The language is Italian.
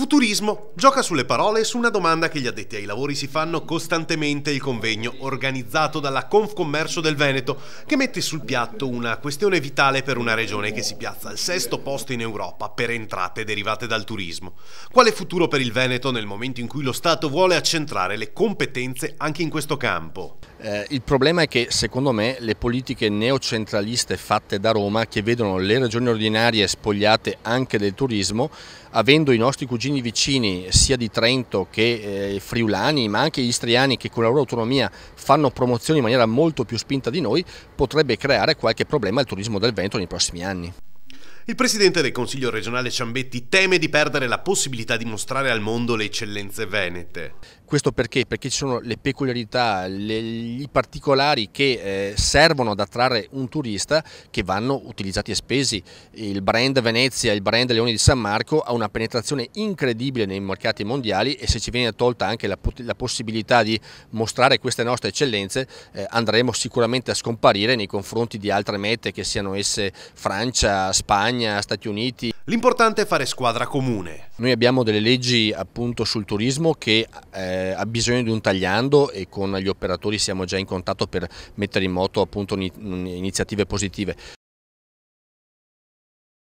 Futurismo gioca sulle parole e su una domanda che gli addetti ai lavori si fanno costantemente. Il convegno organizzato dalla Confcommercio del Veneto, che mette sul piatto una questione vitale per una regione che si piazza al sesto posto in Europa per entrate derivate dal turismo. Quale futuro per il Veneto nel momento in cui lo Stato vuole accentrare le competenze anche in questo campo? Il problema è che secondo me le politiche neocentraliste fatte da Roma, che vedono le regioni ordinarie spogliate anche del turismo, avendo i nostri cugini vicini sia di Trento che friulani, ma anche gli istriani, che con la loro autonomia fanno promozioni in maniera molto più spinta di noi, potrebbe creare qualche problema al turismo del Veneto nei prossimi anni. Il presidente del Consiglio regionale Ciambetti teme di perdere la possibilità di mostrare al mondo le eccellenze venete. Questo perché? Perché ci sono le peculiarità, i particolari che servono ad attrarre un turista, che vanno utilizzati e spesi. Il brand Venezia, il brand Leoni di San Marco ha una penetrazione incredibile nei mercati mondiali, e se ci viene tolta anche la possibilità di mostrare queste nostre eccellenze, andremo sicuramente a scomparire nei confronti di altre mete, che siano esse Francia, Spagna, Stati Uniti. L'importante è fare squadra comune. Noi abbiamo delle leggi appunto sul turismo che ha bisogno di un tagliando, e con gli operatori siamo già in contatto per mettere in moto appunto iniziative positive.